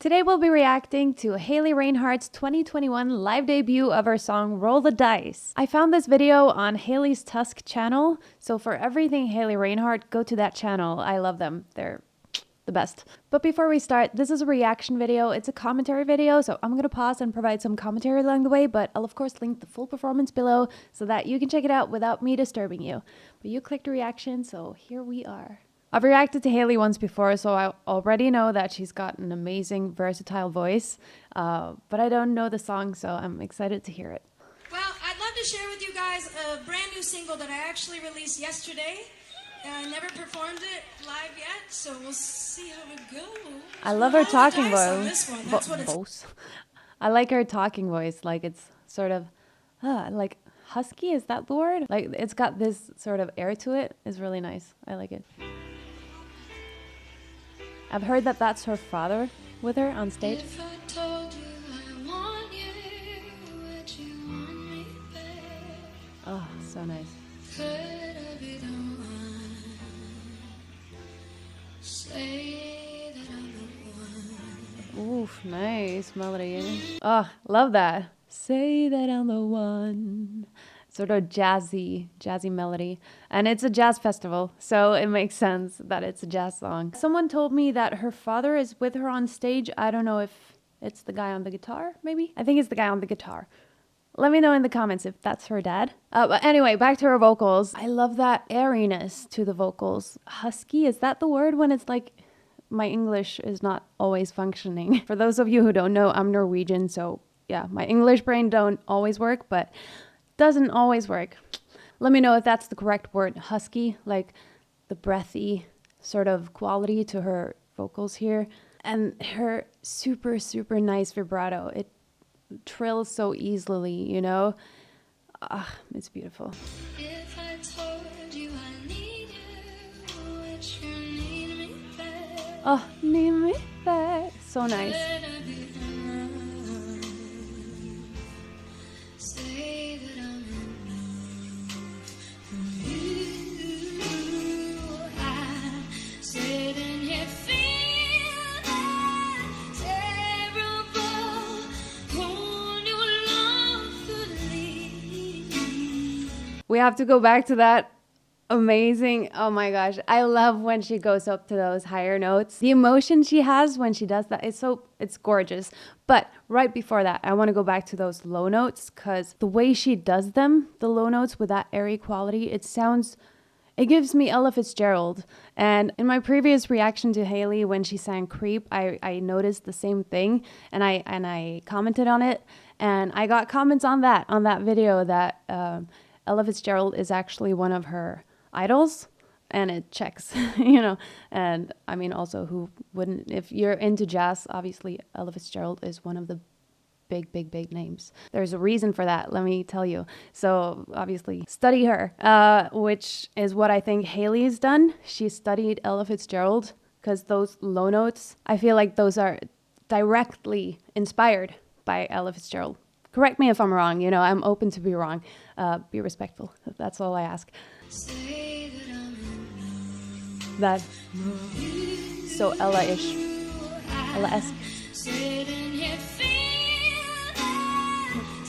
Today we'll be reacting to Haley Reinhart's 2021 live debut of her song Roll the Dice. I found this video on Haley's Tusk channel, so for everything Haley Reinhart, go to that channel. I love them. They're the best. But before we start, this is a reaction video. It's a commentary video, so I'm going to pause and provide some commentary along the way, but I'll of course link the full performance below so that you can check it out without me disturbing you. But you clicked a reaction, so here we are. I've reacted to Haley once before, so I already know that she's got an amazing, versatile voice, but I don't know the song, so I'm excited to hear it. Well, I'd love to share with you guys a brand new single that I actually released yesterday. I never performed it live yet, so we'll see how it goes. I love her talking voice. I like her talking voice, like it's sort of, like husky, is that the word? Like it's got this sort of air to it. It's really nice. I like it. I've heard that that's her father with her on stage. If I told you I want you, would you want me back? Oh, so nice. Could I be the one? Say that I'm the one. Oof, nice melody. Oh, love that. Say that I'm the one. Sort of jazzy melody. And it's a jazz festival, so it makes sense that it's a jazz song. Someone told me that her father is with her on stage. I don't know if it's the guy on the guitar, maybe? I think it's the guy on the guitar. Let me know in the comments if that's her dad. But anyway, back to her vocals. I love that airiness to the vocals. Husky, is that the word when it's like, my English is not always functioning. For those of you who don't know, I'm Norwegian, so yeah, my English brain don't always work, but doesn't always work. Let me know if that's the correct word. Husky, like the breathy sort of quality to her vocals here. And her super nice vibrato. It trills so easily, you know? It's beautiful. If I told you I need you, would you need me back? Oh, need me back. So nice. Could I be the one? Say that I'm in love with you. I sit in here feel that terrible when your love could leave. We have to go back to that amazing, oh my gosh, I love when she goes up to those higher notes. The emotion she has when she does that, it's gorgeous. But right before that, I want to go back to those low notes, because the way she does them, the low notes with that airy quality, it gives me Ella Fitzgerald. And in my previous reaction to Haley when she sang Creep, I noticed the same thing, and I commented on it, and I got comments on that video that Ella Fitzgerald is actually one of her idols, and it checks, you know. And I mean, also, who wouldn't? If you're into jazz, obviously Ella Fitzgerald is one of the big names. There's a reason for that, let me tell you. So obviously study her, which is what I think Haley's done. She studied Ella Fitzgerald, because those low notes, I feel like those are directly inspired by Ella Fitzgerald. Correct me if I'm wrong, you know, I'm open to be wrong. Be respectful, that's all I ask. Say that I'm in love. That, so Ella-ish, Ella-esque. Sit in here feel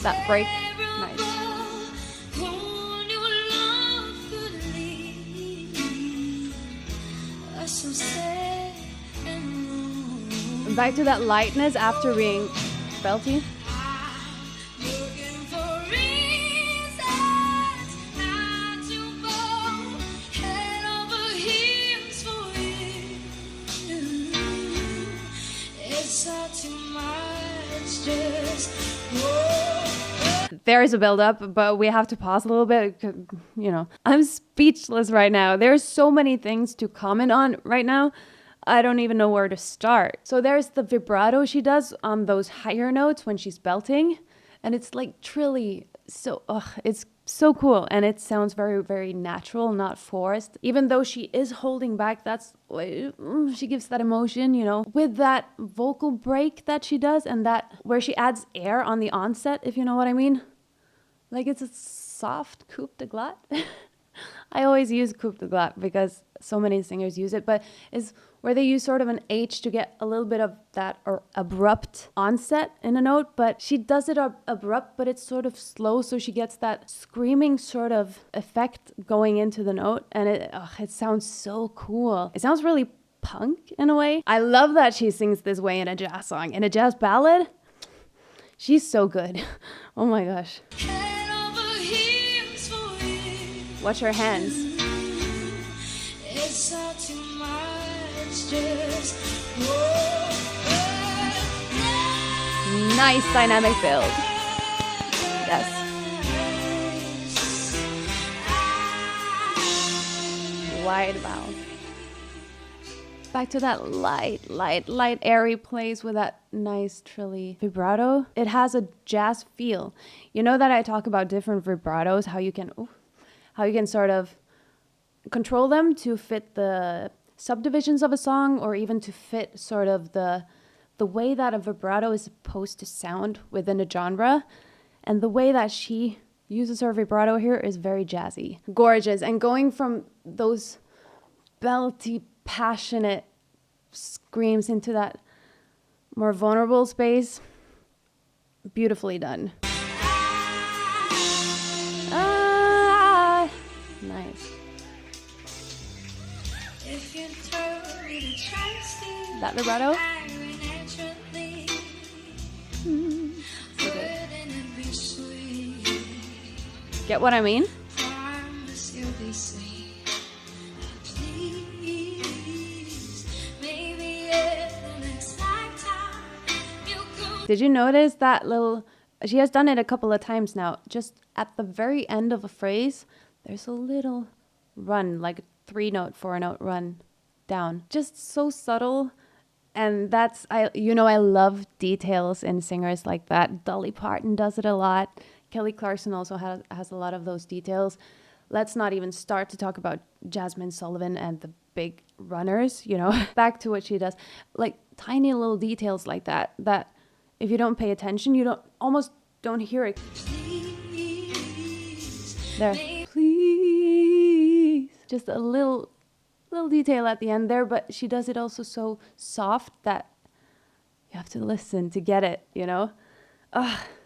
That break, nice. when your love could leave us so sad and alone. Back to that lightness after being belty. Looking for reasons not to go head over heels for you. It's all too much, just whoa. There is a build-up, but we have to pause a little bit, you know. I'm speechless right now. There's so many things to comment on right now. I don't even know where to start. So there's the vibrato she does on those higher notes when she's belting, and it's like trilly. So it's so cool, and it sounds very natural, not forced. Even though she is holding back, she gives that emotion, you know, with that vocal break that she does, and that where she adds air on the onset, if you know what I mean. Like it's a soft coup de glace. I always use coupe de glas because so many singers use it, but is where they use sort of an H to get a little bit of that or abrupt onset in a note, but she does it abrupt, but it's sort of slow, so she gets that screaming sort of effect going into the note, and it sounds so cool. It sounds really punk in a way. I love that she sings this way in a jazz song. In a jazz ballad, she's so good. Oh my gosh. Watch her hands. It's all too much, just nice dynamic build. Yes. Wide bow. Back to that light, airy place with that nice trilly vibrato. It has a jazz feel. You know that I talk about different vibratos, how you can sort of control them to fit the subdivisions of a song, or even to fit sort of the way that a vibrato is supposed to sound within a genre. And the way that she uses her vibrato here is very jazzy. Gorgeous. And going from those belty, passionate screams into that more vulnerable space, beautifully done. Nice. That vibrato? Get what I mean? Did you notice that little... She has done it a couple of times now. Just at the very end of a phrase, there's a little run, like a 3-note, 4-note run down. Just so subtle. And that's, I love details in singers like that. Dolly Parton does it a lot. Kelly Clarkson also has a lot of those details. Let's not even start to talk about Jasmine Sullivan and the big runners, Back to what she does. Like tiny little details like that if you don't pay attention, you almost don't hear it. There. Please. Just a little detail at the end there, but she does it also so soft that you have to listen to get it,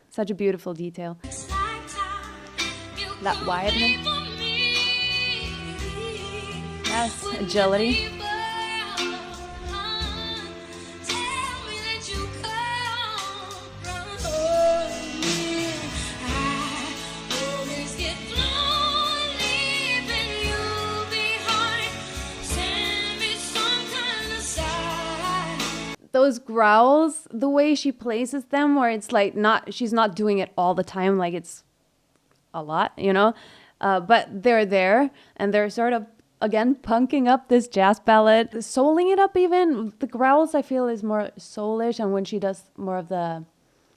Such a beautiful detail. That wideness. Yes, agility. Those growls, the way she places them, where it's like she's not doing it all the time, like it's a lot, but they're there and they're sort of, again, punking up this jazz ballad, souling it up even. The growls, I feel, is more soulish, and when she does more of the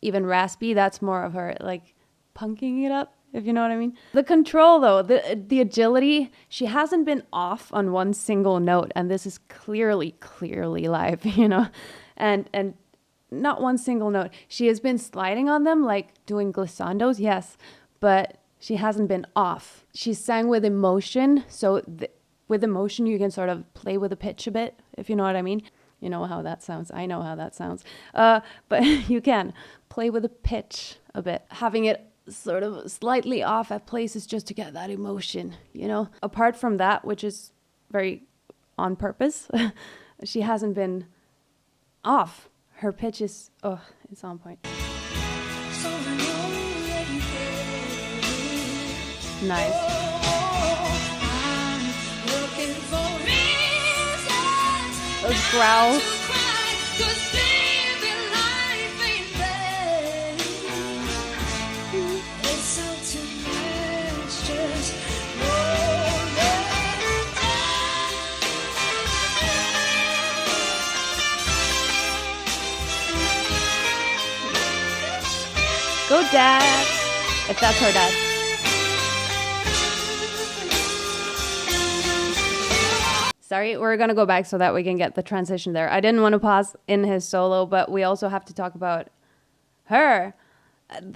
even raspy, that's more of her, like, punking it up, if you know what I mean. The control, though, the agility, she hasn't been off on one single note, and this is clearly live, and not one single note. She has been sliding on them, like doing glissandos, yes, but she hasn't been off. She sang with emotion, so with emotion you can sort of play with the pitch a bit, if you know what I mean. You know how that sounds. I know how that sounds. But you can play with the pitch a bit, having it sort of slightly off at places just to get that emotion, Apart from that, which is very on purpose, she hasn't been off. Her pitch is, it's on point. Nice. Those growls. Go, Dad. If that's her dad. Sorry, we're going to go back so that we can get the transition there. I didn't want to pause in his solo, but we also have to talk about her.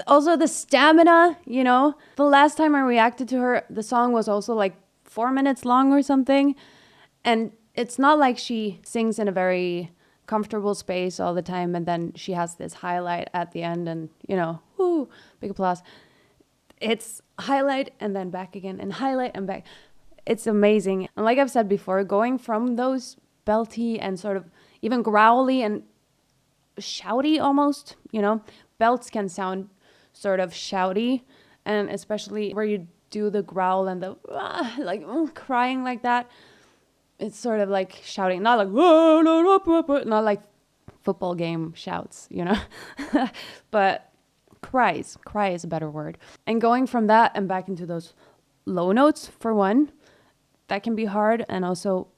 Also the stamina, The last time I reacted to her, the song was also like 4 minutes long or something. And it's not like she sings in a very comfortable space all the time and then she has this highlight at the end and, whoo, big applause. It's highlight and then back again and highlight and back. It's amazing. And like I've said before, going from those belty and sort of even growly and shouty almost, belts can sound sort of shouty, and especially where you do the growl and the crying like that. It's sort of like shouting, not like not like football game shouts, but cry is a better word. And going from that and back into those low notes, for one, that can be hard, and also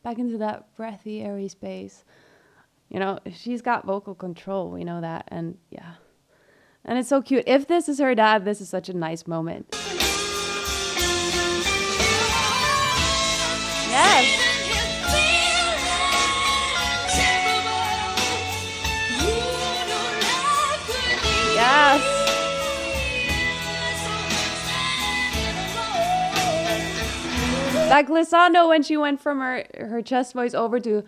back into that breathy, airy space. She's got vocal control, we know that, and yeah. And it's so cute. If this is her dad, this is such a nice moment. Yes. Yes. That glissando when she went from her chest voice over to...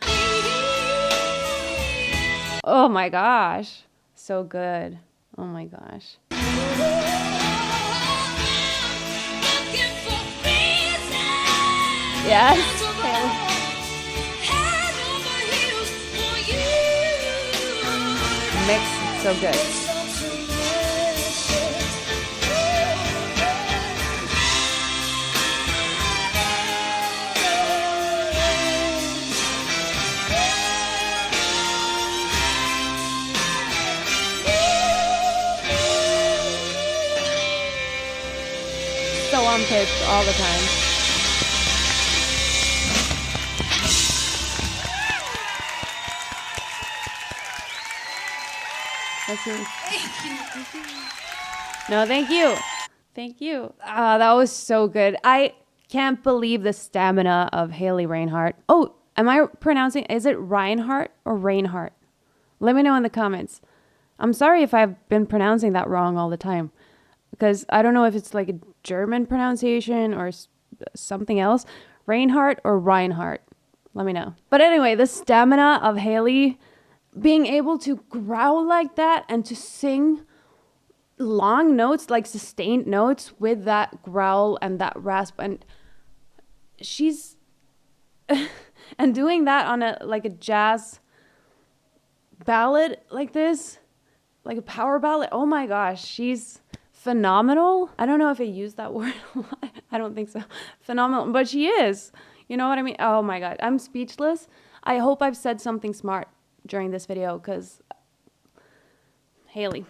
Oh my gosh. So good. Oh my gosh. Yes. Mix. So good. So on pitch all the time. Thank you. No, thank you. Thank you. That was so good. I can't believe the stamina of Hege Reinhart. Oh, am I pronouncing, is it Reinhart or Reinhart? Let me know in the comments. I'm sorry if I've been pronouncing that wrong all the time, because I don't know if it's like a German pronunciation or something else. Reinhart or Reinhart. Let me know. But anyway, the stamina of Hege, being able to growl like that and to sing long notes, like sustained notes with that growl and that rasp, and she's and doing that on a jazz ballad like this, like a power ballad. Oh my gosh, she's phenomenal. I don't know if I use that word a lot. I don't think so. Phenomenal, but she is. You know what I mean? Oh my God, I'm speechless. I hope I've said something smart during this video, because Hege.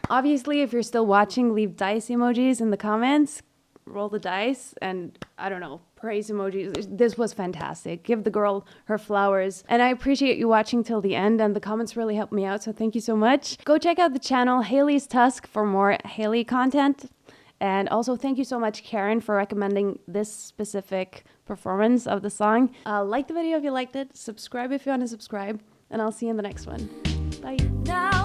Obviously, if you're still watching, leave dice emojis in the comments. Roll the dice and, I don't know, praise emojis. This was fantastic. Give the girl her flowers. And I appreciate you watching till the end, and the comments really helped me out, so thank you so much. Go check out the channel Hage's Tusk for more Hege content. And also thank you so much, Karen, for recommending this specific performance of the song. Like the video if you liked it. Subscribe if you want to subscribe. And I'll see you in the next one. Bye. Now